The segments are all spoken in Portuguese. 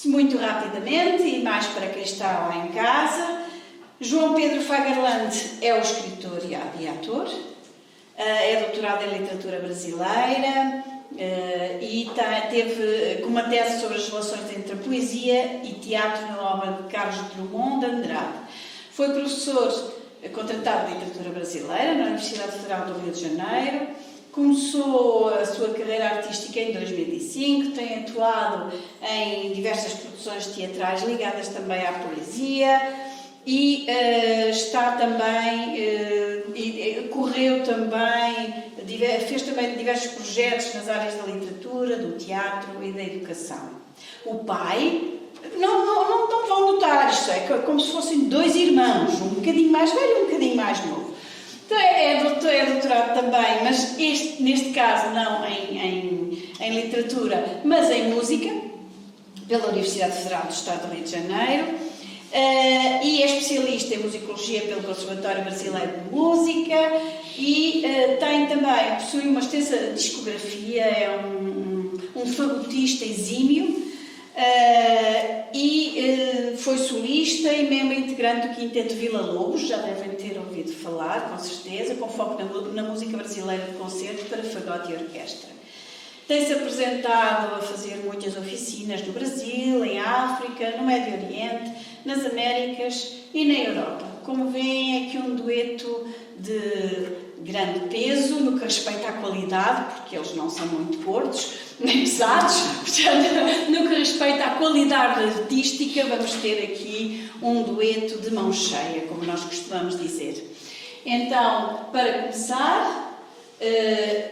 Muito rapidamente, e mais para quem está lá em casa, João Pedro Fagerland é o escritor e ator, é doutorado em literatura brasileira e teve uma tese sobre as relações entre a poesia e teatro na obra de Carlos Drummond de Andrade. Foi professor contratado de literatura brasileira na Universidade Federal do Rio de Janeiro. Começou a sua carreira artística em 2005, tem atuado em diversas produções teatrais ligadas também à poesia e está também, correu também, fez também diversos projetos nas áreas da literatura, do teatro e da educação. O pai, não vão notar, isto é como se fossem dois irmãos, um bocadinho mais velho e um bocadinho mais novo. É doutorado também, mas neste caso não em literatura, mas em música, pela Universidade Federal do Estado do Rio de Janeiro, e é especialista em musicologia pelo Conservatório Brasileiro de Música e possui uma extensa discografia, é um fagotista exímio, foi solista e membro integrante do Quinteto Vila Lobos, já devem ter ouvido falar, com certeza, com foco na música brasileira de concerto para fagote e orquestra. Tem-se apresentado a fazer muitas oficinas no Brasil, em África, no Médio Oriente, nas Américas e na Europa. Como veem, é aqui um dueto de grande peso no que respeita à qualidade, porque eles não são muito gordos, nem pesados, portanto, no que respeita à qualidade artística, vamos ter aqui um dueto de mão cheia, como nós costumamos dizer. Então, para começar,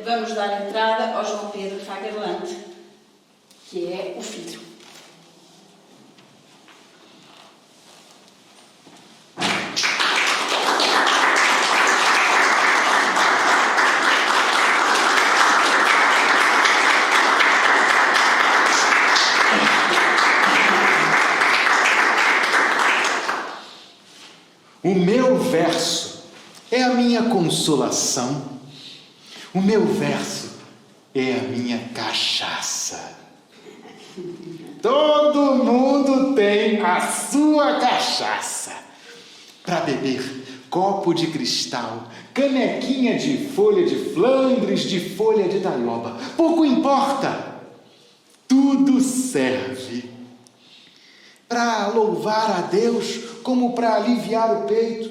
vamos dar entrada ao João Pedro Fagerland, que é o filho. O meu verso é a minha consolação. O meu verso é a minha cachaça. Todo mundo tem a sua cachaça. Para beber, copo de cristal, canequinha de folha de Flandres, de folha de taioba. Pouco importa. Tudo serve. Para louvar a Deus, como para aliviar o peito,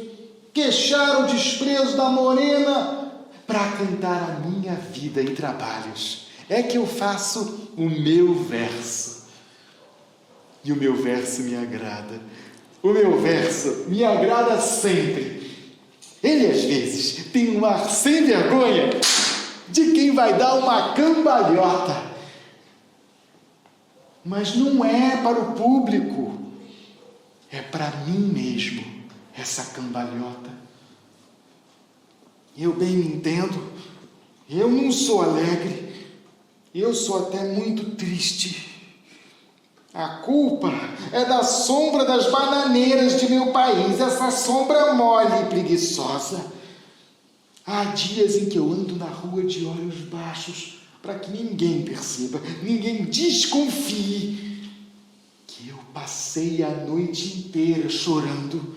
queixar o desprezo da morena, para cantar a minha vida e trabalhos. É que eu faço o meu verso. E o meu verso me agrada. O meu verso me agrada sempre. Ele, às vezes, tem um ar sem vergonha de quem vai dar uma cambalhota. Mas não é para o público, é para mim mesmo, essa cambalhota. Eu bem me entendo, eu não sou alegre, eu sou até muito triste. A culpa é da sombra das bananeiras de meu país, essa sombra mole e preguiçosa. Há dias em que eu ando na rua de olhos baixos, para que ninguém perceba, ninguém desconfie que eu passei a noite inteira chorando.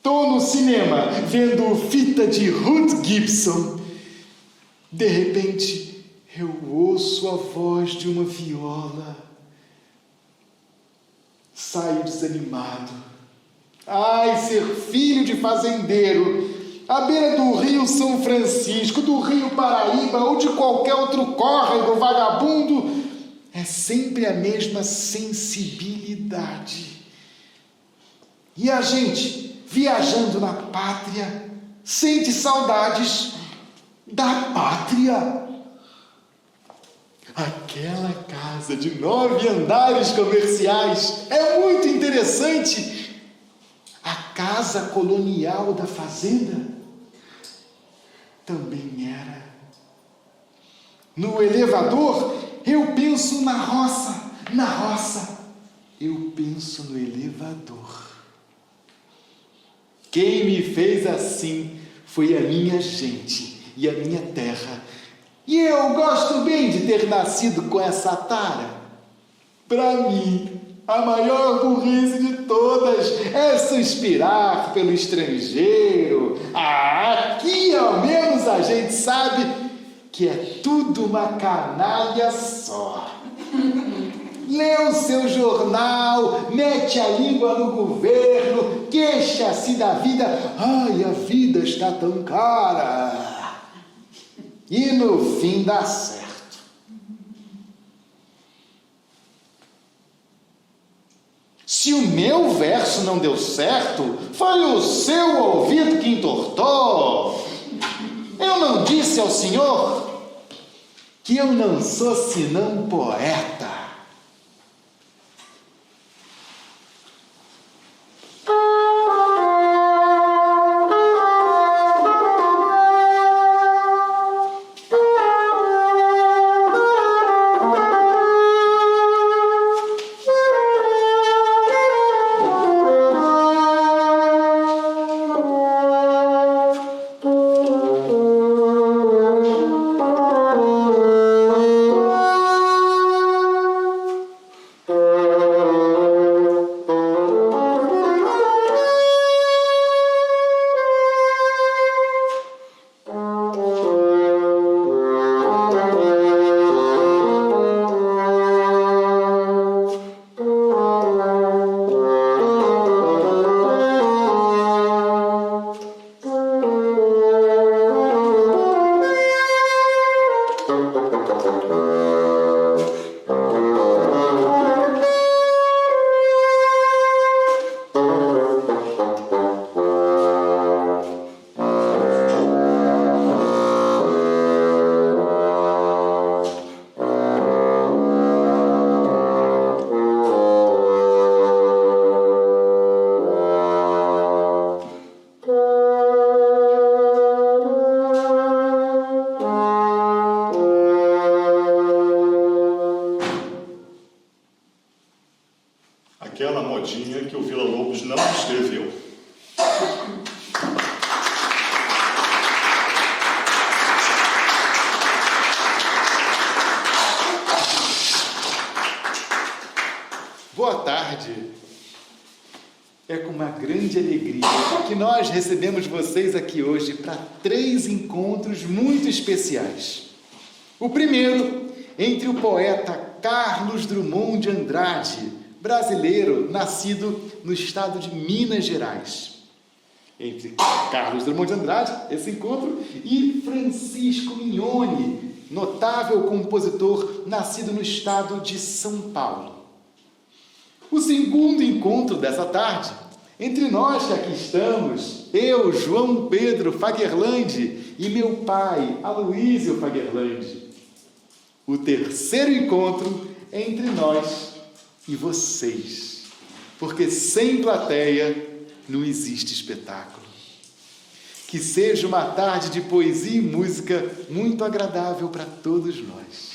Tô no cinema vendo fita de Ruth Gibson. De repente, eu ouço a voz de uma viola. Saio desanimado. Ai, ser filho de fazendeiro, à beira do Rio São Francisco, do Rio Paraíba ou de qualquer outro córrego vagabundo, é sempre a mesma sensibilidade. E a gente, viajando na pátria, sente saudades da pátria. Aquela casa de 9 andares comerciais é muito interessante. A casa colonial da fazenda também era. No elevador, eu penso na roça. Na roça, eu penso no elevador. Quem me fez assim foi a minha gente e a minha terra. E eu gosto bem de ter nascido com essa tara. Para mim, a maior burrice de todas é suspirar pelo estrangeiro. Aqui ao menos a gente sabe que é tudo uma canalha só. Lê o seu jornal, mete a língua no governo, queixa-se da vida. Ai, a vida está tão cara. E no fim dá certo. Se o meu verso não deu certo, foi o seu ouvido que entortou. Eu não disse ao senhor que eu não sou senão poeta. Aquela modinha que o Villa-Lobos não escreveu. Boa tarde. É com uma grande alegria que nós recebemos vocês aqui hoje para 3 encontros muito especiais. O primeiro, entre o poeta Carlos Drummond de Andrade, brasileiro, nascido no estado de Minas Gerais. Entre Carlos Drummond de Andrade, esse encontro, e Francisco Mignone, notável compositor, nascido no estado de São Paulo. O segundo encontro dessa tarde, entre nós que aqui estamos, eu, João Pedro Fagerland, e meu pai, Aloísio Fagerland. O terceiro encontro é entre nós e vocês, porque sem plateia não existe espetáculo. Que seja uma tarde de poesia e música muito agradável para todos nós.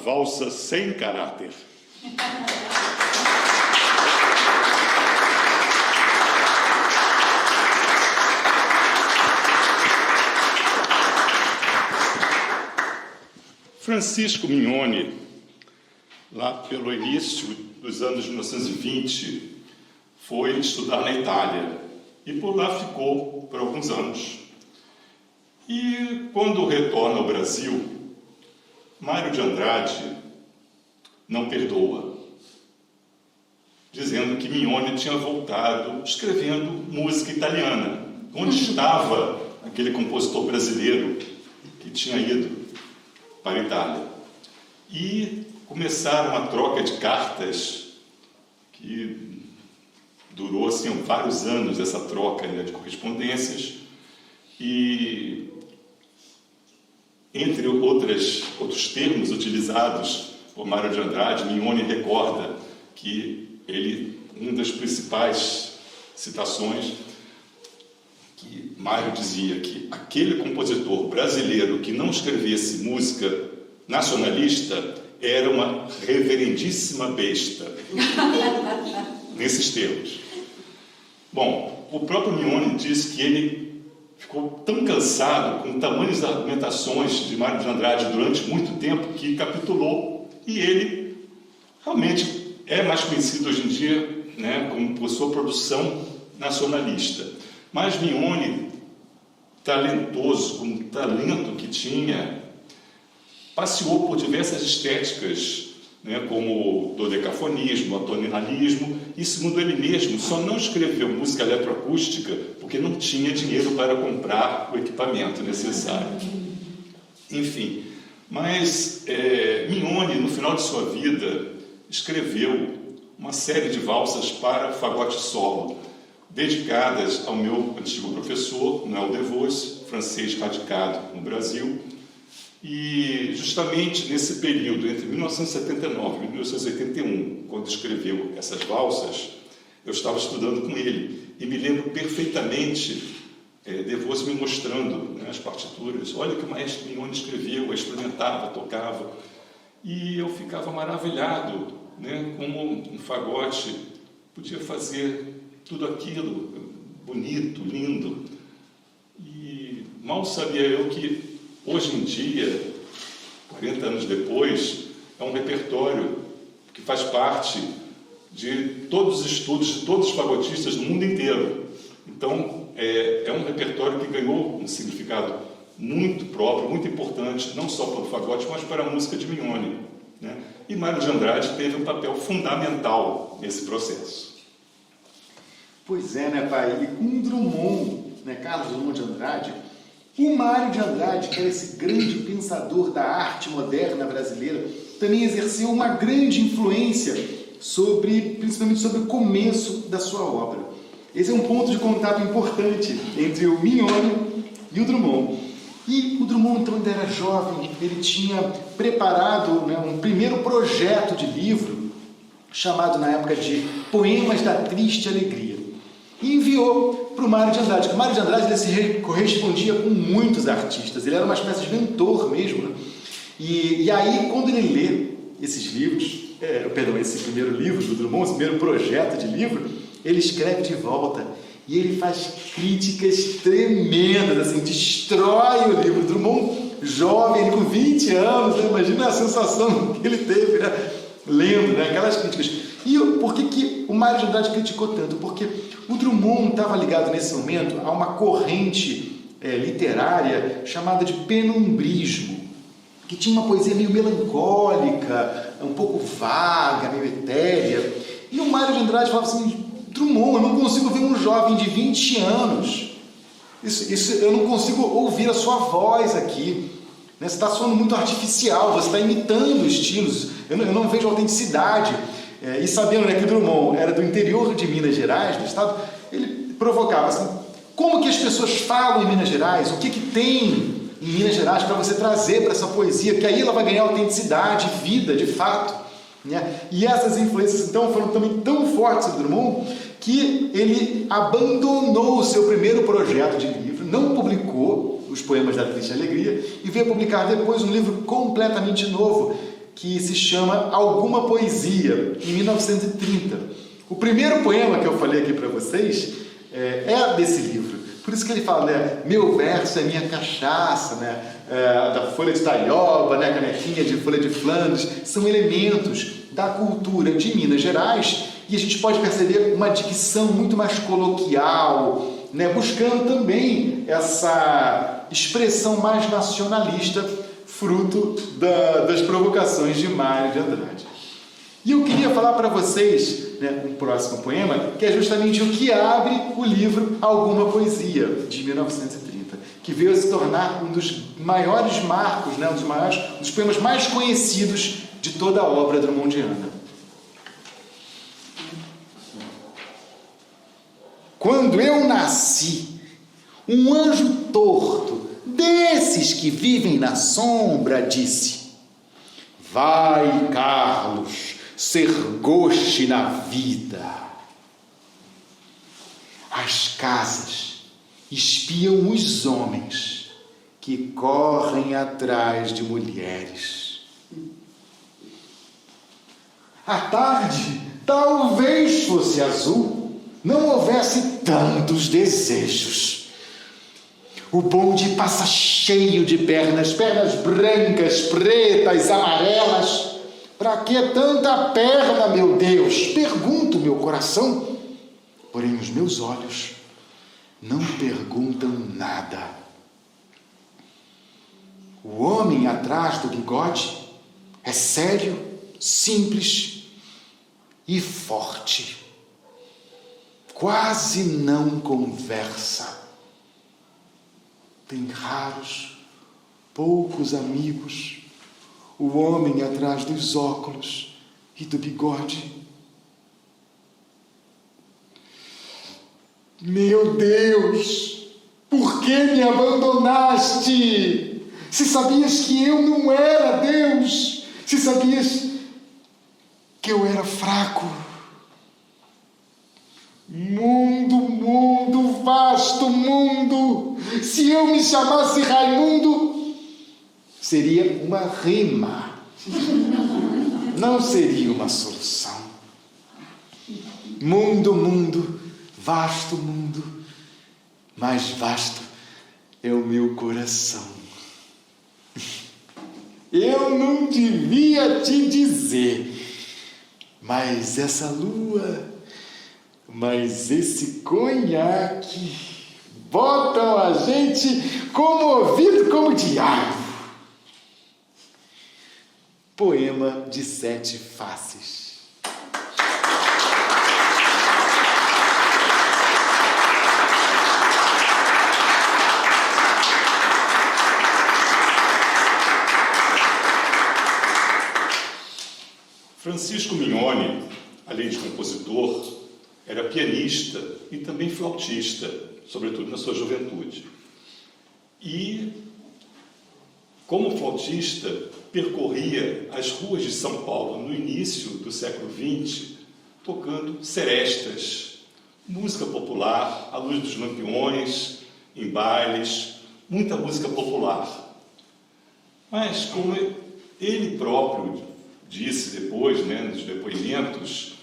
valsa sem caráter. Francisco Mignone, lá pelo início dos anos 1920, foi estudar na Itália e por lá ficou por alguns anos. E quando retorna ao Brasil, Mário de Andrade não perdoa, dizendo que Mignone tinha voltado escrevendo música italiana. Onde estava aquele compositor brasileiro que tinha ido para a Itália? E começaram uma troca de cartas que durou assim, vários anos, essa troca, né, de correspondências, e entre outros termos utilizados por Mário de Andrade, Mignone recorda que uma das principais citações, que Mário dizia que aquele compositor brasileiro que não escrevesse música nacionalista era uma reverendíssima besta, nesses termos. Bom, o próprio Mignone diz que ele ficou tão cansado com tamanhas argumentações de Mário de Andrade durante muito tempo que capitulou, e ele realmente é mais conhecido hoje em dia, né, por sua produção nacionalista. Mas Mignone, talentoso, com o talento que tinha, passeou por diversas estéticas, né, como o dodecafonismo, o atonalismo, e, segundo ele mesmo, só não escreveu música eletroacústica porque não tinha dinheiro para comprar o equipamento necessário. Enfim, mas Mignone, no final de sua vida, escreveu uma série de valsas para fagote solo, dedicadas ao meu antigo professor, Noel Devos, francês radicado no Brasil. E justamente nesse período, entre 1979 e 1981, quando escreveu essas valsas, eu estava estudando com ele e me lembro perfeitamente Devos me mostrando, né, as partituras. Olha o que o maestro Mignone escreveu, eu experimentava, tocava, e eu ficava maravilhado, né, como um fagote podia fazer tudo aquilo bonito, lindo. E mal sabia eu que hoje em dia, 40 anos depois, é um repertório que faz parte de todos os estudos de todos os fagotistas do mundo inteiro. Então, é um repertório que ganhou um significado muito próprio, muito importante, não só para o fagote, mas para a música de Mignone, né? E Mário de Andrade teve um papel fundamental nesse processo. Pois é, né, pai? E com Drummond, né, Carlos Drummond de Andrade, o Mário de Andrade, que era esse grande pensador da arte moderna brasileira, também exerceu uma grande influência principalmente sobre o começo da sua obra. Esse é um ponto de contato importante entre o Mignone e o Drummond. E o Drummond, então, ainda era jovem, ele tinha preparado, né, um primeiro projeto de livro, chamado na época de Poemas da Triste Alegria, e enviou para o Mário de Andrade. O Mário de Andrade ele se correspondia com muitos artistas, ele era uma espécie de mentor mesmo, né? E aí, quando ele lê esses livros, esse primeiro livro do Drummond, esse primeiro projeto de livro, ele escreve de volta e ele faz críticas tremendas, assim, destrói o livro. Drummond, jovem, ele com 20 anos, né? Imagina a sensação que ele teve, né, lendo, né, aquelas críticas. E por que o Mário de Andrade criticou tanto? Porque o Drummond estava ligado nesse momento a uma corrente literária chamada de penumbrismo, que tinha uma poesia meio melancólica, um pouco vaga, meio etérea. E o Mário de Andrade falava assim: Drummond, eu não consigo ver um jovem de 20 anos. Eu não consigo ouvir a sua voz aqui. Né? Você está soando muito artificial, você está imitando estilos. Eu não vejo autenticidade. E sabendo, né, que o Drummond era do interior de Minas Gerais, do estado, ele provocava assim: como que as pessoas falam em Minas Gerais? O que tem em Minas Gerais para você trazer para essa poesia? Que aí ela vai ganhar autenticidade, vida, de fato. Né? E essas influências, então, foram também tão fortes do Drummond que ele abandonou o seu primeiro projeto de livro, não publicou os Poemas da Triste Alegria e veio publicar depois um livro completamente novo, que se chama Alguma Poesia, em 1930. O primeiro poema que eu falei aqui para vocês é desse livro. Por isso que ele fala, né? Meu verso é minha cachaça, né? Da folha de taioba, né? Canequinha de folha de Flandres. São elementos da cultura de Minas Gerais e a gente pode perceber uma dicção muito mais coloquial, né? Buscando também essa expressão mais nacionalista, fruto das provocações de Mário de Andrade. E eu queria falar para vocês, né, um próximo poema, que é justamente o que abre o livro Alguma Poesia, de 1930, que veio a se tornar um dos maiores marcos, né, um dos poemas mais conhecidos de toda a obra drummondiana. Quando eu nasci, um anjo torto, desses que vivem na sombra, disse: vai, Carlos, ser goste na vida. As casas espiam os homens que correm atrás de mulheres. A tarde talvez fosse azul, não houvesse tantos desejos. O bonde passa cheio de pernas brancas, pretas, amarelas. Para que tanta perna, meu Deus? Pergunto meu coração. Porém, os meus olhos não perguntam nada. O homem atrás do bigode é sério, simples e forte. Quase não conversa. Tem raros, poucos amigos. O homem atrás dos óculos e do bigode. Meu Deus, por que me abandonaste? Se sabias que eu não era Deus, se sabias que eu era fraco. Mundo, vasto mundo, se eu me chamasse Raimundo, seria uma rima, não seria uma solução. Mundo, vasto mundo, mais vasto é o meu coração. Eu não devia te dizer, mas essa lua, mas esse conhaque botam a gente comovido como diabo. Poema de 7 faces. Francisco Mignone, além de compositor, era pianista e também flautista, sobretudo na sua juventude. E, como flautista, percorria as ruas de São Paulo no início do século XX, tocando serestas, música popular, à luz dos lampiões, em bailes, muita música popular. Mas, como ele próprio disse depois, né, nos depoimentos,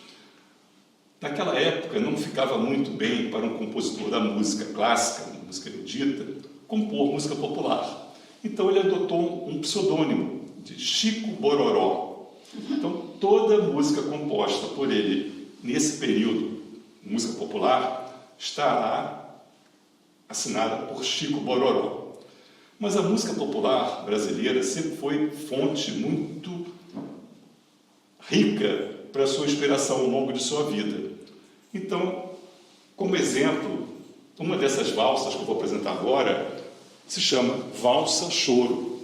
naquela época não ficava muito bem para um compositor da música clássica, música erudita, compor música popular. Então ele adotou um pseudônimo de Chico Bororó. Então toda música composta por ele nesse período, música popular, estará assinada por Chico Bororó. Mas a música popular brasileira sempre foi fonte muito rica para a sua inspiração ao longo de sua vida. Então, como exemplo, uma dessas valsas que eu vou apresentar agora se chama Valsa Choro.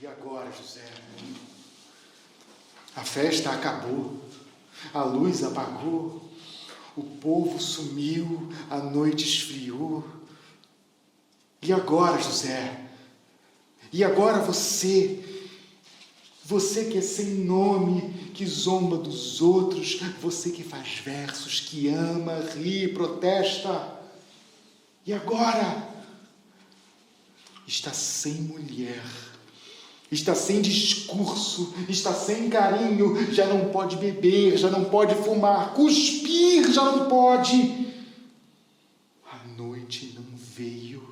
E agora, José? A festa acabou, a luz apagou, o povo sumiu, a noite esfriou. E agora, José? E agora você? Você que é sem nome, que zomba dos outros, você que faz versos, que ama, ri, protesta. E agora? Está sem mulher, está sem discurso, está sem carinho, já não pode beber, já não pode fumar, cuspir já não pode. A noite não veio,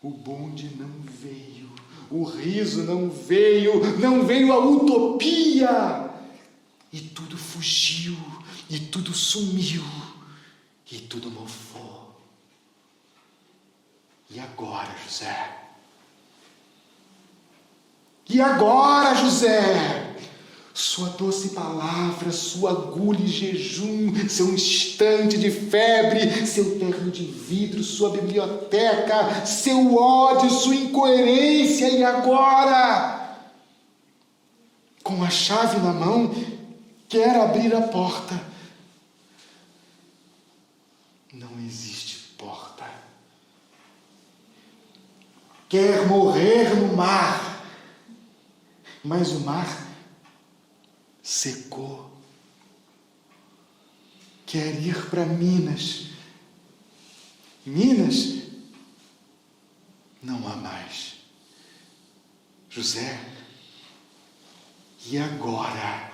o bonde não veio, o riso não veio a utopia. E tudo fugiu, e tudo sumiu, e tudo mofou. E agora, José? E agora, José? Sua doce palavra, sua agulha e jejum, seu instante de febre, seu terno de vidro, sua biblioteca, seu ódio, sua incoerência. E agora? Com a chave na mão, quer abrir a porta. Não existe porta. Quer morrer no mar. Mas o mar secou. Quer ir para Minas. Minas não há mais. José, e agora?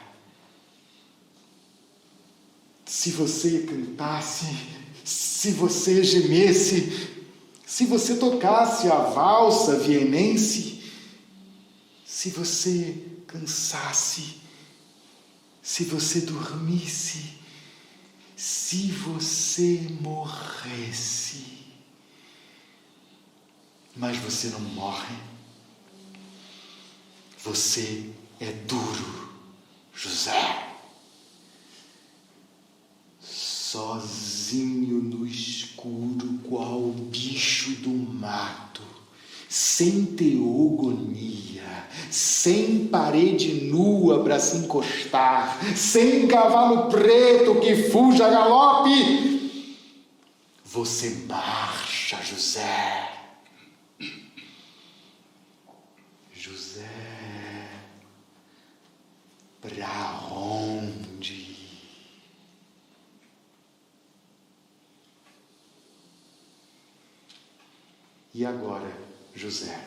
Se você cantasse, se você gemesse, se você tocasse a valsa vienense, se você cansasse, se você dormisse, se você morresse. Mas você não morre. Você é duro, José. Sozinho no escuro, qual bicho do mato, sem teogonia, sem parede nua para se encostar, sem cavalo preto que fuja a galope, você marcha, José. José, pra onde? E agora, José?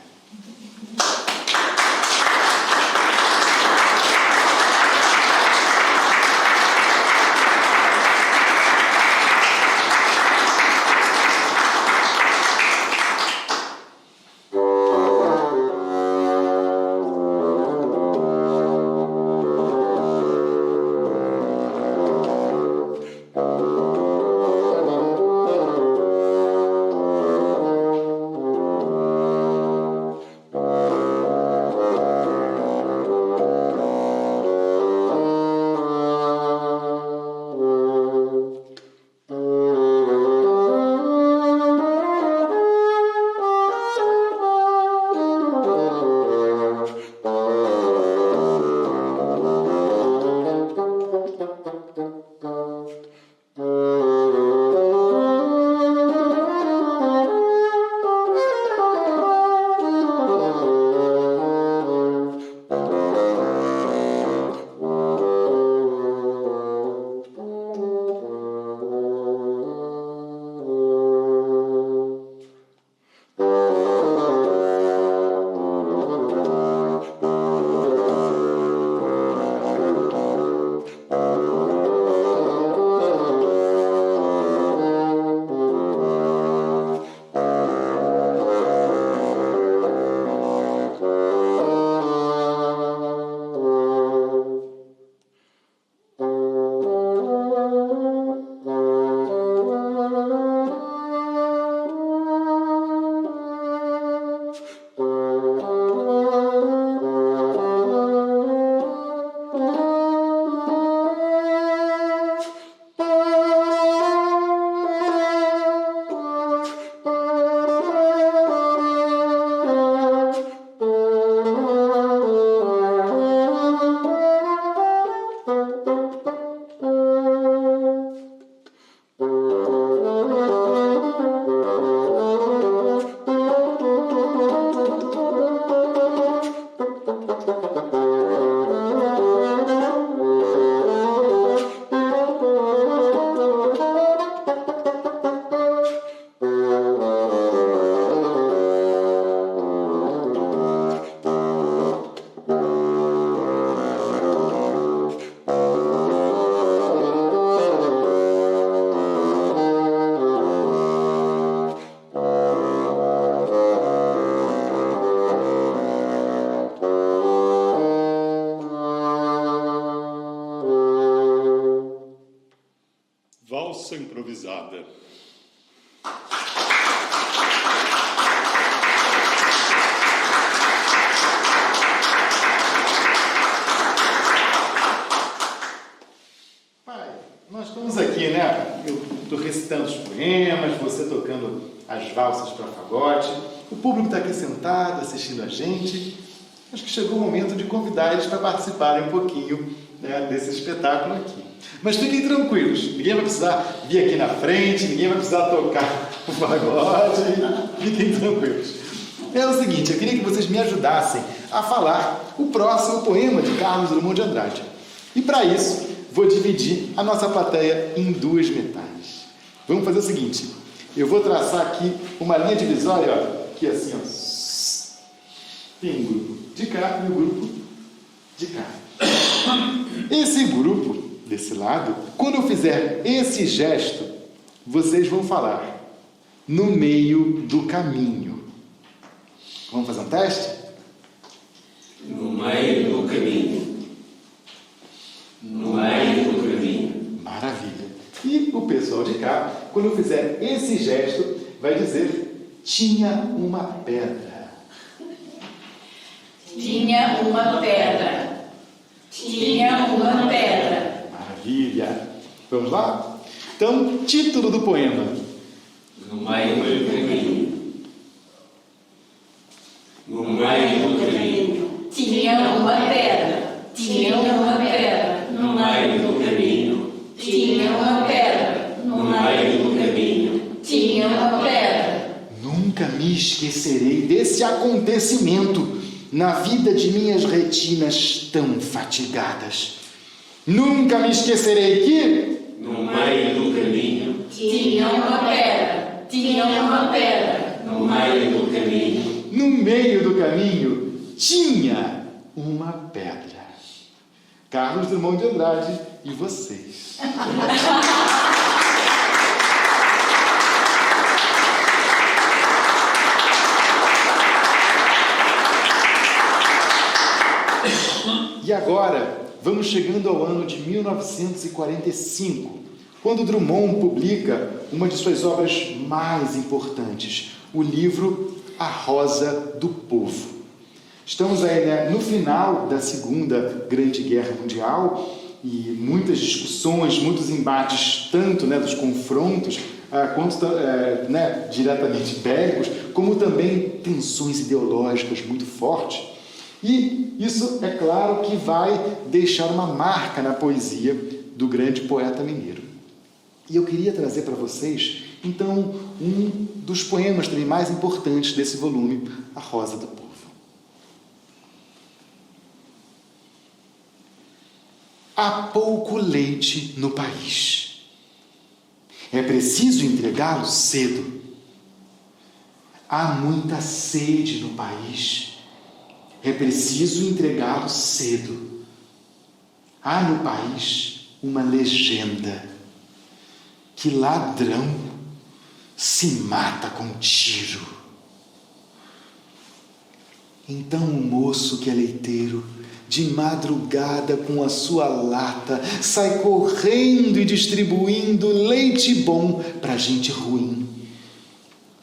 valsa improvisada. Pai, nós estamos aqui, né? Eu estou recitando os poemas, você tocando as valsas para fagote. O público está aqui sentado, assistindo a gente. Acho que chegou o momento de convidar eles para participarem um pouquinho, né, desse espetáculo aqui. Mas fiquem tranquilos, ninguém vai precisar vir aqui na frente, ninguém vai precisar tocar o pagode. Fiquem tranquilos. É o seguinte, eu queria que vocês me ajudassem a falar o próximo poema de Carlos Drummond de Andrade. E para isso, vou dividir a nossa plateia em duas metades. Vamos fazer o seguinte, eu vou traçar aqui uma linha divisória, ó, aqui assim, ó. Tem um grupo de cá e um grupo de cá. Esse grupo, desse lado, quando eu fizer esse gesto, vocês vão falar no meio do caminho. Vamos fazer um teste? No meio do caminho. No meio do caminho. Maravilha. E o pessoal de cá, quando eu fizer esse gesto, vai dizer: tinha uma pedra. Tinha uma pedra. Tinha uma pedra. Maravilha. Vamos lá? Então, título do poema. No meio do caminho. No meio do caminho. Tinha uma pedra. Tinha uma pedra. No meio do caminho. Tinha uma pedra. No meio do caminho. Tinha uma pedra. Nunca me esquecerei desse acontecimento na vida de minhas retinas tão fatigadas. Nunca me esquecerei que, No meio do caminho. Tinha uma pedra. Tinha uma pedra. No meio do caminho. no meio do caminho, tinha uma pedra. Carlos Drummond de Andrade e vocês. E agora, vamos chegando ao ano de 1945, quando Drummond publica uma de suas obras mais importantes, o livro A Rosa do Povo. Estamos aí, né, no final da Segunda Grande Guerra Mundial e muitas discussões, muitos embates, tanto, né, dos confrontos, quanto diretamente bélicos, como também tensões ideológicas muito fortes. E isso, é claro, que vai deixar uma marca na poesia do grande poeta mineiro. E eu queria trazer para vocês, então, um dos poemas também mais importantes desse volume, A Rosa do Povo. Há pouco leite no país. É preciso entregá-lo cedo. Há muita sede no país. É preciso entregá-lo cedo. Há no país uma legenda que ladrão se mata com tiro. Então o moço que é leiteiro, de madrugada com a sua lata, sai correndo e distribuindo leite bom para gente ruim.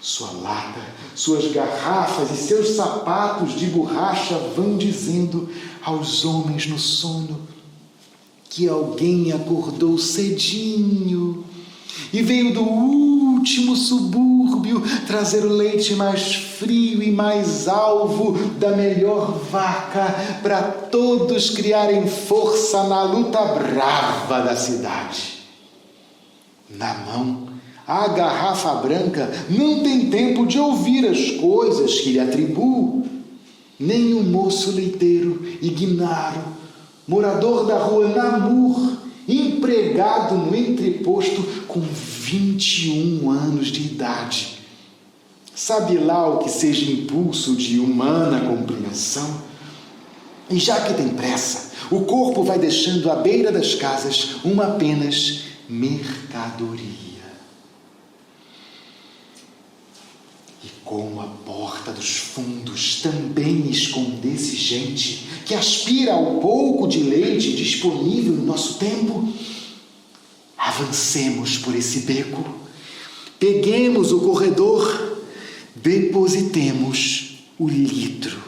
Sua lata, suas garrafas e seus sapatos de borracha vão dizendo aos homens no sono que alguém acordou cedinho e veio do último subúrbio trazer o leite mais frio e mais alvo da melhor vaca para todos criarem força na luta brava da cidade. Na mão, a garrafa branca não tem tempo de ouvir as coisas que lhe atribuo. Nem o moço leiteiro Ignaro, morador da rua Namur, empregado no entreposto com 21 anos de idade, sabe lá o que seja impulso de humana compreensão? E já que tem pressa, o corpo vai deixando à beira das casas uma apenas mercadoria. E como a porta dos fundos também escondesse gente que aspira ao pouco de leite disponível no nosso tempo, a Avancemos por esse beco, peguemos o corredor, depositemos o litro.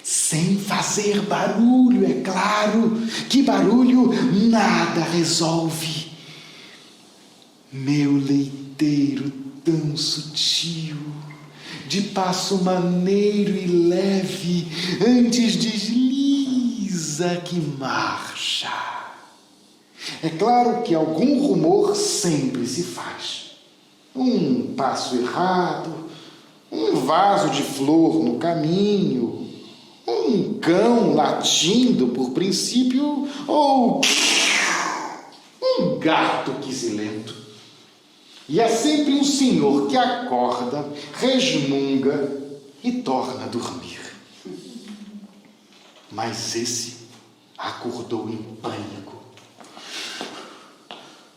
Sem fazer barulho, é claro, que barulho nada resolve. Meu leiteiro tão sutil, de passo maneiro e leve, antes desliza que marcha. É claro que algum rumor sempre se faz. Um passo errado, um vaso de flor no caminho, um cão latindo por princípio, ou um gato quisilento. E é sempre um senhor que acorda, resmunga e torna a dormir. Mas esse acordou em pânico.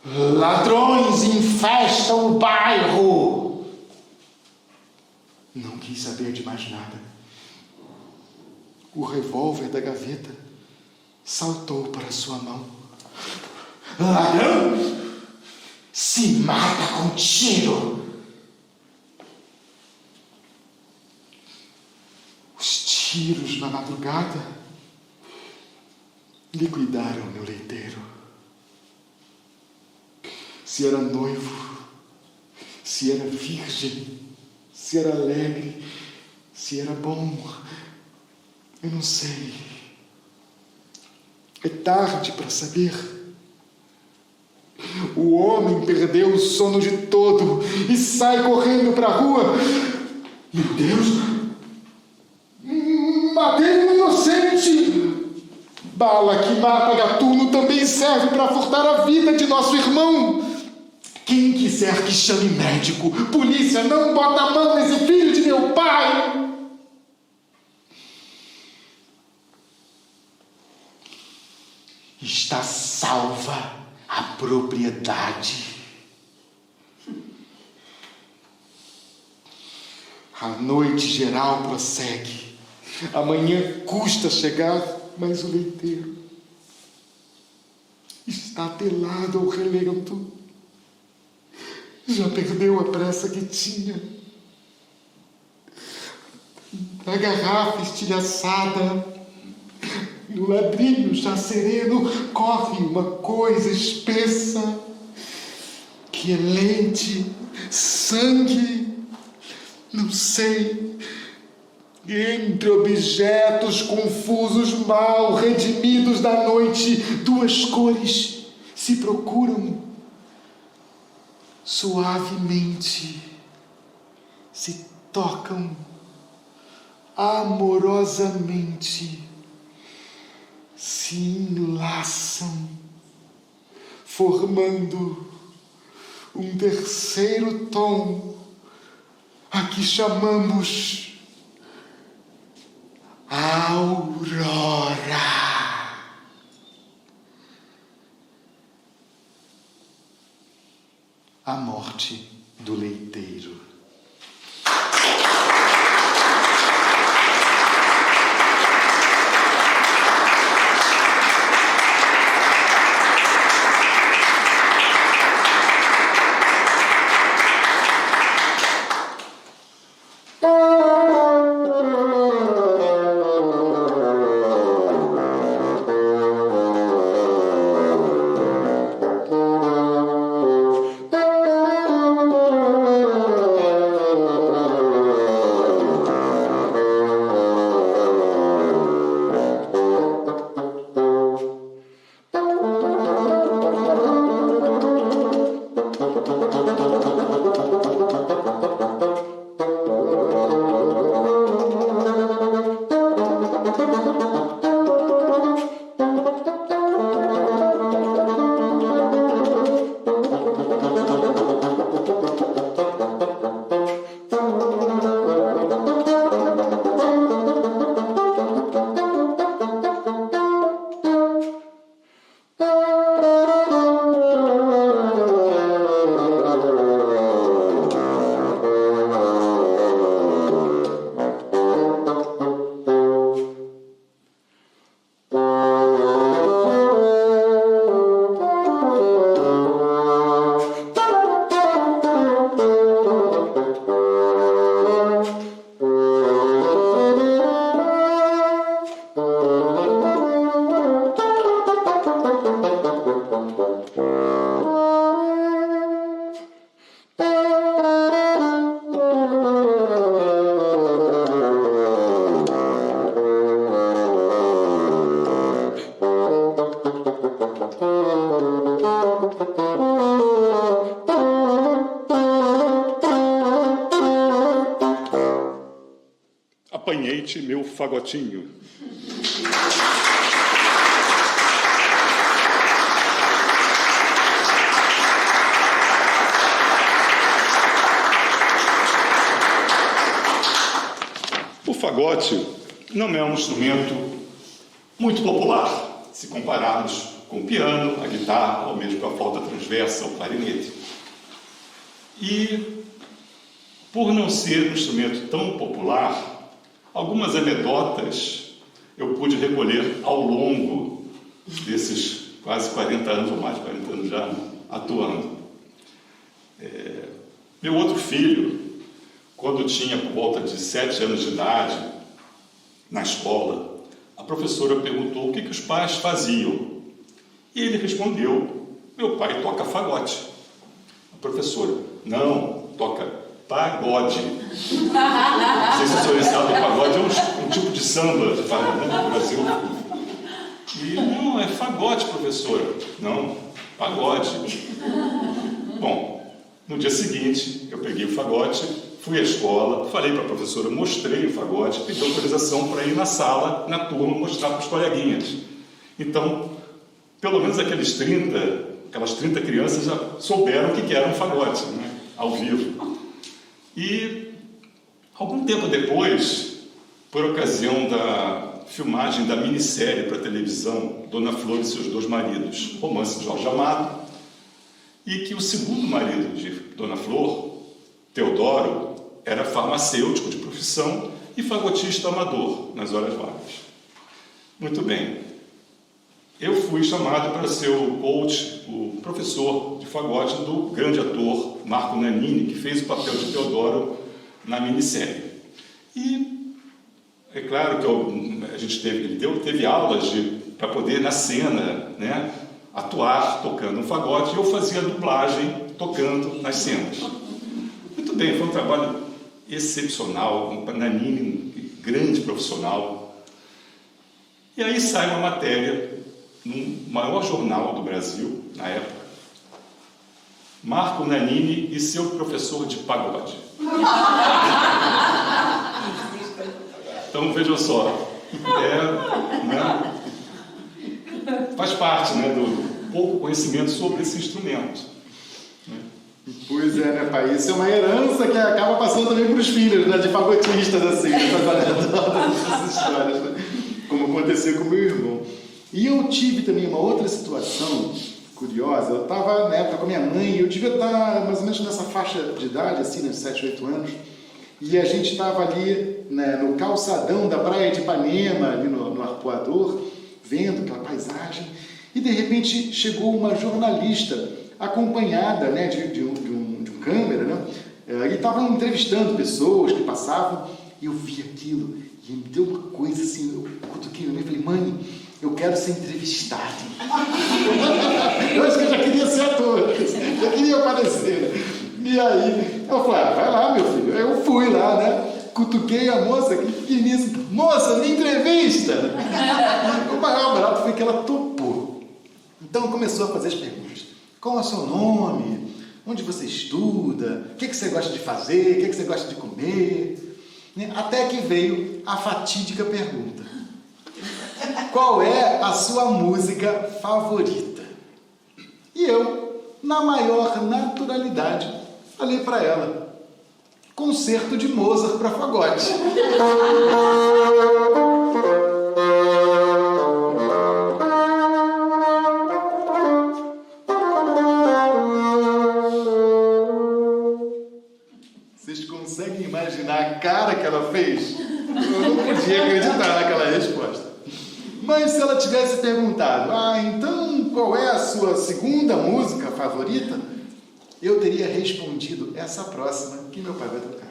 Ladrões infestam o bairro! Não quis saber de mais nada. O revólver da gaveta saltou para sua mão. Ladrão se mata com tiro. Os tiros na madrugada liquidaram meu leiteiro. Se era noivo, se era virgem, se era alegre, se era bom, eu não sei. É tarde para saber. O homem perdeu o sono de todo e sai correndo para a rua. Meu Deus! Matei um inocente! Bala que mata gatuno também serve para furtar a vida de nosso irmão. Quem quiser que chame médico, polícia, não bota a mão nesse filho de meu pai! Está salva a propriedade. A noite geral prossegue. Amanhã custa chegar, mas o leiteiro está atelado ao relento. Já perdeu a pressa que tinha. A garrafa estilhaçada, no ladrinho já sereno, corre uma coisa espessa, que é lente, sangue, não sei. Entre objetos confusos, mal redimidos da noite, duas cores se procuram suavemente, se tocam amorosamente, se enlaçam, formando um terceiro tom, a que chamamos aurora. A morte do leiteiro. apanhei-te, meu fagotinho. O fagote não é um instrumento muito popular, se compararmos com o piano, a guitarra, ou mesmo com a flauta transversa, o clarinete. E, por não ser um instrumento tão popular, algumas anedotas eu pude recolher ao longo desses quase 40 anos, ou mais de 40 anos já, atuando. Meu outro filho, quando tinha por volta de 7 anos de idade, na escola, a professora perguntou o que os pais faziam. E ele respondeu: meu pai toca fagote. A professora: não, toca pagode. Não sei se o senhor sabe, o pagode é um tipo de samba de fala, né, no Brasil. E não, é fagote, professora. Não, pagode. Bom, no dia seguinte, eu peguei o fagote, fui à escola, falei para a professora, mostrei o fagote, pedi autorização para ir na sala, na turma, mostrar para os coleguinhas. Então, pelo menos aquelas 30 crianças já souberam o que era um fagote, né, ao vivo. E, algum tempo depois, por ocasião da filmagem da minissérie para televisão Dona Flor e seus 2 maridos, romance de Jorge Amado, e que o segundo marido de Dona Flor, Teodoro, era farmacêutico de profissão e fagotista amador nas horas vagas. Muito bem. Eu fui chamado para ser o coach, o professor de fagote do grande ator Marco Nanini, que fez o papel de Teodoro na minissérie. E é claro que a gente teve aulas para poder, na cena, né, atuar tocando um fagote, e eu fazia dublagem tocando nas cenas. Muito bem, foi um trabalho excepcional, com Nanini, um grande profissional. E aí sai uma matéria no maior jornal do Brasil, na época: Marco Nanini e seu professor de pagode. Então, vejam só, né, faz parte, né, do pouco conhecimento sobre esse instrumento. Pois é, né, pai? Isso é uma herança que acaba passando também para os filhos, né, de fagotistas, assim, essas histórias, né? Como aconteceu com o meu irmão. E eu tive também uma outra situação curiosa. Eu estava na época com a minha mãe, eu devia estar mais ou menos nessa faixa de idade, assim, uns 7, 8 anos, e a gente estava ali, né, no calçadão da praia de Ipanema, ali no Arpoador, vendo aquela paisagem, e de repente chegou uma jornalista acompanhada, né, de um câmera, né, e estavam entrevistando pessoas que passavam, e eu vi aquilo, e me deu uma coisa assim, eu cutuquei na minha e falei: mãe, eu quero ser entrevistado. Eu acho que eu já queria ser ator, já queria aparecer. E aí, eu falei: vai lá, meu filho. Eu fui lá, né? Cutuquei a moça, que nisso, moça, me entrevista. E o maior barato foi que ela topou. Então começou a fazer as perguntas: qual é o seu nome? Onde você estuda? O que você gosta de fazer? O que você gosta de comer? Até que veio a fatídica pergunta: qual é a sua música favorita? E eu, na maior naturalidade, falei para ela: Concerto de Mozart para fagote. Vocês conseguem imaginar a cara que ela fez? Eu não podia acreditar naquela resposta. Mas se ela tivesse perguntado: então qual é a sua segunda música favorita? Eu teria respondido essa próxima que meu pai vai tocar.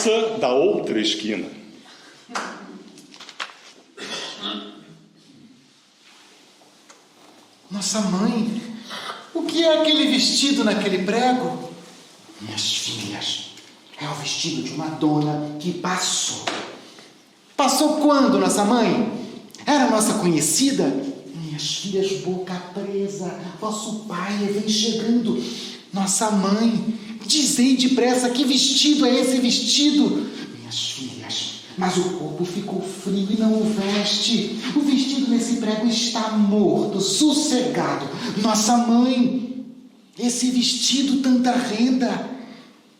praça da outra esquina. Nossa mãe, o que é aquele vestido naquele prego? Minhas filhas, é o vestido de uma dona que passou. Passou quando, nossa mãe? Era nossa conhecida? Minhas filhas, boca presa, vosso pai vem chegando. Nossa mãe, dizei depressa, que vestido é esse vestido? Minhas filhas, mas o corpo ficou frio e não o veste. O vestido nesse prego está morto, sossegado. Nossa mãe, esse vestido, tanta renda,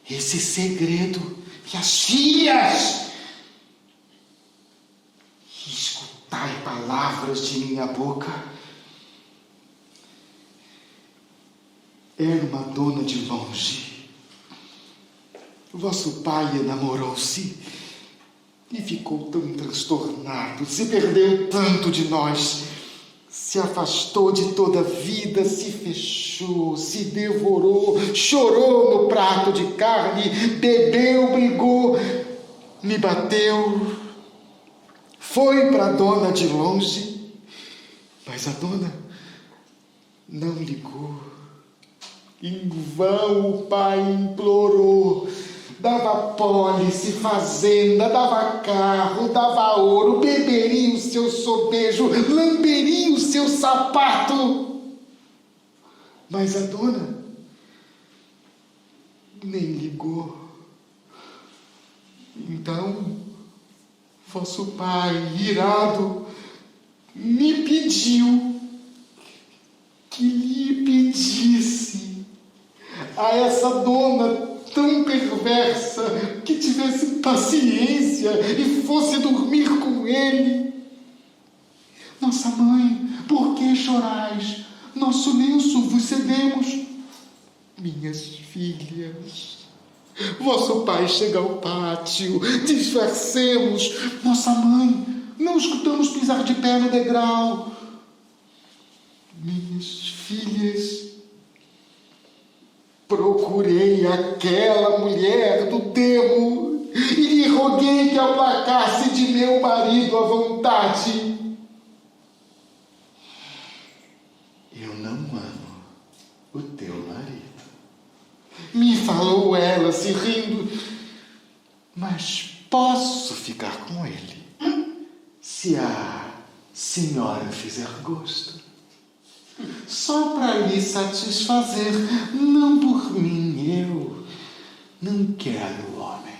esse segredo. Minhas filhas, escutai palavras de minha boca. Era uma dona de longe. Vosso pai enamorou-se e ficou tão transtornado, se perdeu tanto de nós, se afastou de toda a vida, se fechou, se devorou, chorou no prato de carne, bebeu, brigou, me bateu, foi para a dona de longe, mas a dona não ligou. Em vão o pai implorou, dava pólice, fazenda, dava carro, dava ouro, beberia o seu sobejo, lamberia o seu sapato. Mas a dona nem ligou. Então, vosso pai, irado, me pediu que lhe pedisse a essa dona tão perversa que tivesse paciência e fosse dormir com ele. Nossa mãe, por que chorais? Nosso lenço vos cedemos. Minhas filhas, vosso pai chega ao pátio, disfarcemos. Nossa mãe, não escutamos pisar de pé no degrau. Minhas filhas, procurei aquela mulher do demo e lhe roguei que aplacasse de meu marido a vontade. Eu não amo o teu marido, me falou ela, se rindo, mas posso ficar com ele se a senhora fizer gosto. Só para lhe satisfazer, não por mim, eu não quero homem.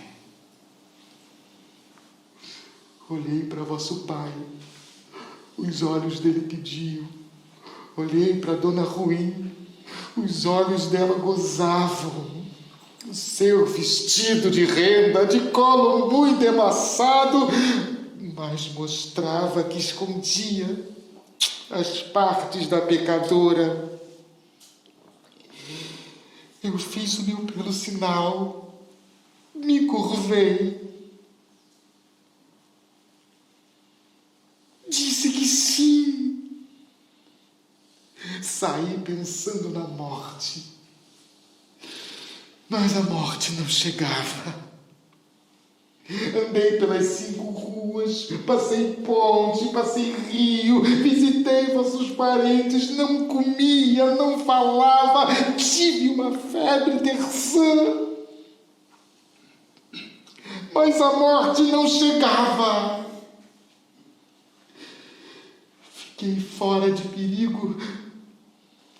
Olhei para vosso pai, os olhos dele pediam. Olhei para Dona Ruim, os olhos dela gozavam. O seu vestido de renda, de colo muito emassado, mas mostrava que escondia as partes da pecadora. Eu fiz o meu pelo sinal, me curvei, disse que sim. Saí pensando na morte, mas a morte não chegava. Andei pelas 5 ruas, passei ponte, passei rio, visitei vossos parentes, não comia, não falava, tive uma febre terçã. Mas a morte não chegava. Fiquei fora de perigo.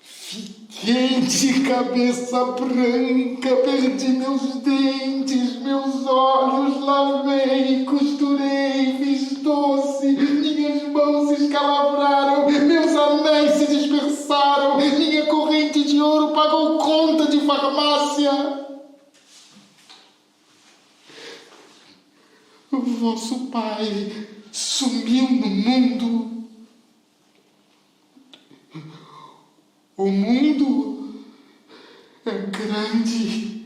Fiquei de cabeça branca, perdi meus dentes, meus olhos, lavei, costurei, fiz doce, minhas mãos se escalabraram, meus anéis se dispersaram, minha corrente de ouro pagou conta de farmácia. O vosso pai sumiu no mundo. O mundo é grande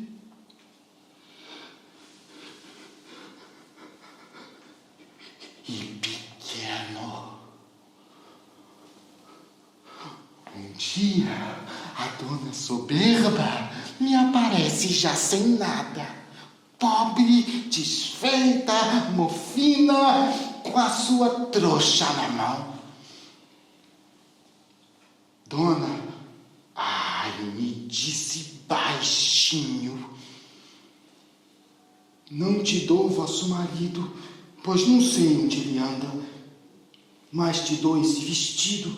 e pequeno. Um dia, a dona soberba me aparece já sem nada. pobre, desfeita, mofina, com a sua trouxa na mão. Dona, me disse baixinho: não te dou vosso marido, pois não sei onde ele anda, mas te dou esse vestido,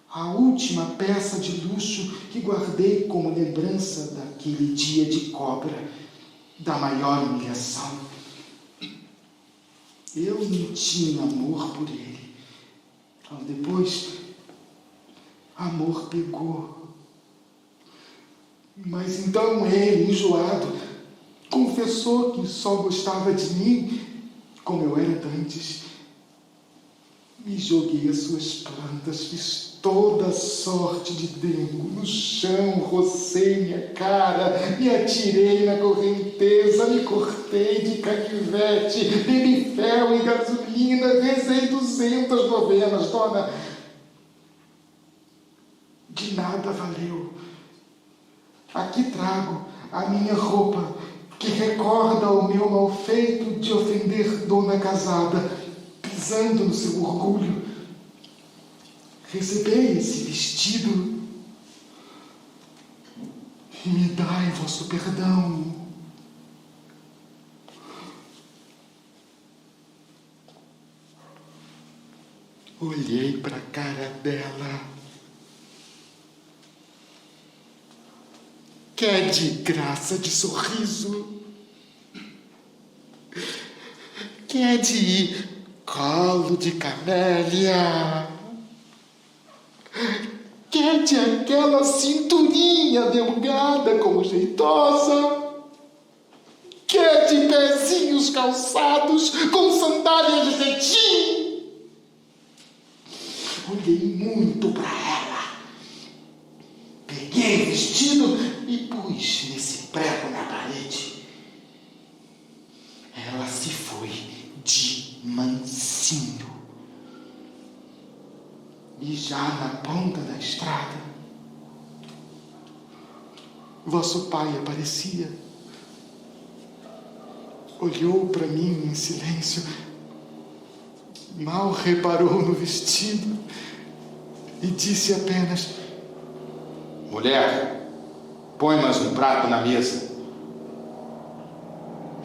a última peça de luxo que guardei como lembrança daquele dia de cobra, da maior humilhação. Eu não tinha amor por ele. Depois, amor pegou. Mas então ele, enjoado, confessou que só gostava de mim como eu era antes. Me joguei as suas plantas, fiz toda sorte de dengo no chão, rocei minha cara, me atirei na correnteza, me cortei de canivete, bebi fel e gasolina, rezei 200 novenas, dona. De nada valeu. Aqui trago a minha roupa, que recorda o meu mal feito de ofender dona casada, pisando no seu orgulho. Recebei esse vestido e me dai vosso perdão. Olhei para a cara dela. Quer de graça de sorriso, quer de colo de camélia, quer de aquela cinturinha delgada como jeitosa, quer de pezinhos calçados com sandálias de cetim. Olhei muito para ela, peguei o vestido e pus nesse prego na parede. Ela se foi de mansinho. E já na ponta da estrada, vosso pai aparecia. Olhou para mim em silêncio, mal reparou no vestido e disse apenas: mulher, põe mais um prato na mesa.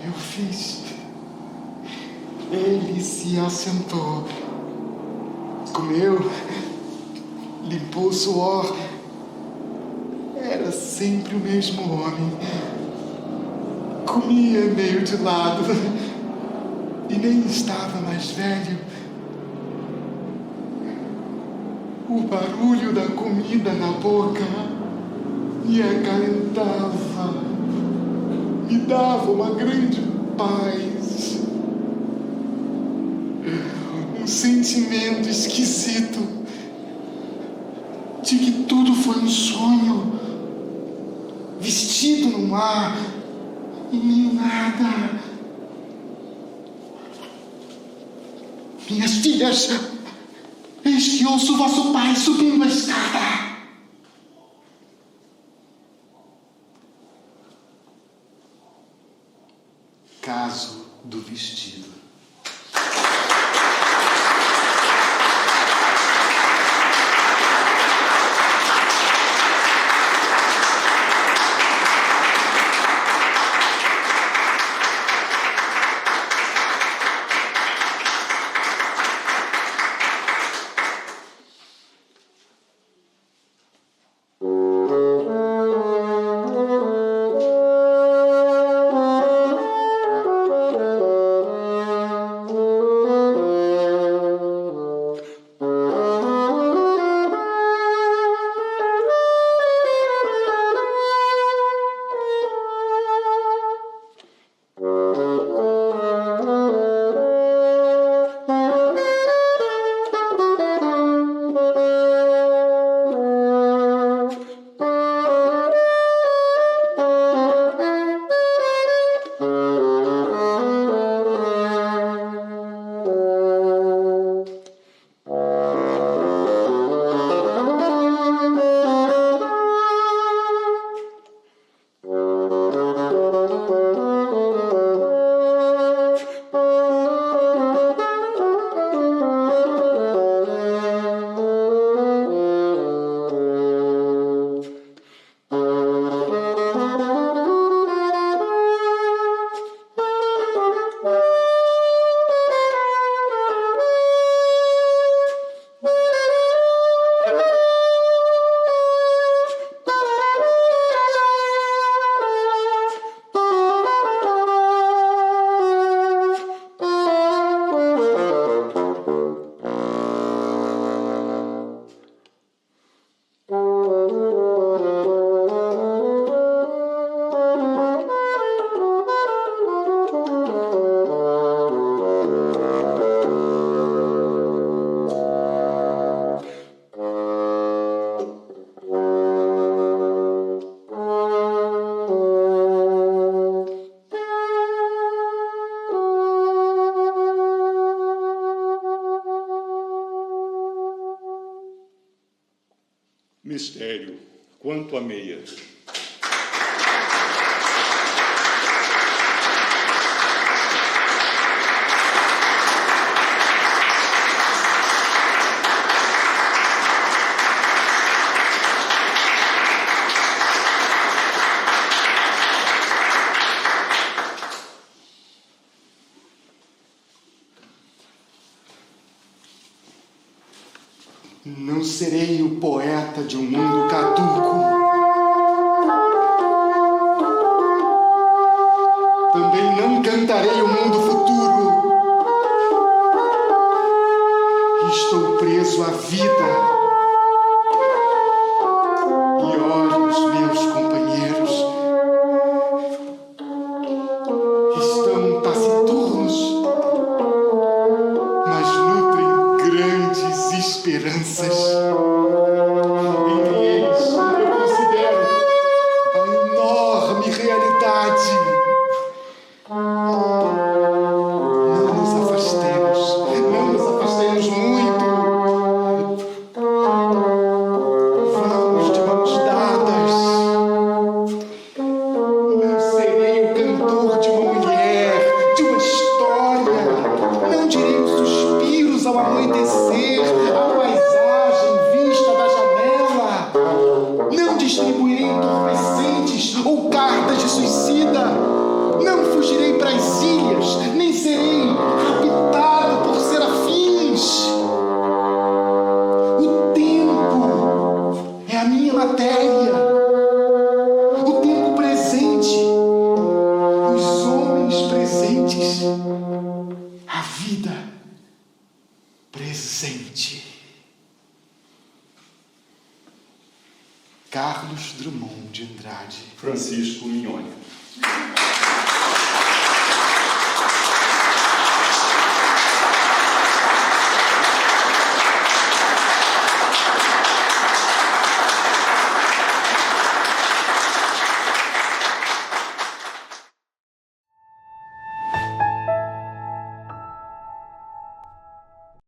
Eu fiz. Ele se assentou, comeu, limpou o suor. Era sempre o mesmo homem. Comia meio de lado e nem estava mais velho. O barulho da comida na boca me acalentava, me dava uma grande paz, um sentimento esquisito de que tudo foi um sonho, vestido no mar e nem nada. Minhas filhas, eis que ouço vosso pai subindo a escada. Caso do vestido. Mistério, quanto a meia. Não serei o poeta de um mundo caduco. Também não cantarei o mundo futuro. Estou preso à vida. E olho os meus companheiros. Estão taciturnos, mas nutrem grandes esperanças. Entre eles, eu considero a enorme realidade. Não nos afastemos muito. Vamos de mãos dadas. Não serei o cantor de uma mulher, de uma história. Não direi os suspiros ao anoitecer, a paisagem vista da janela. Não distribuirei entorpecentes ou cartas de suicida. Não fugirei para as ilhas, nem serei raptado por serafins. O tempo é a minha matéria. O tempo presente, os homens presentes, a vida presente. Carlos Drummond de Andrade. Francisco Mignone.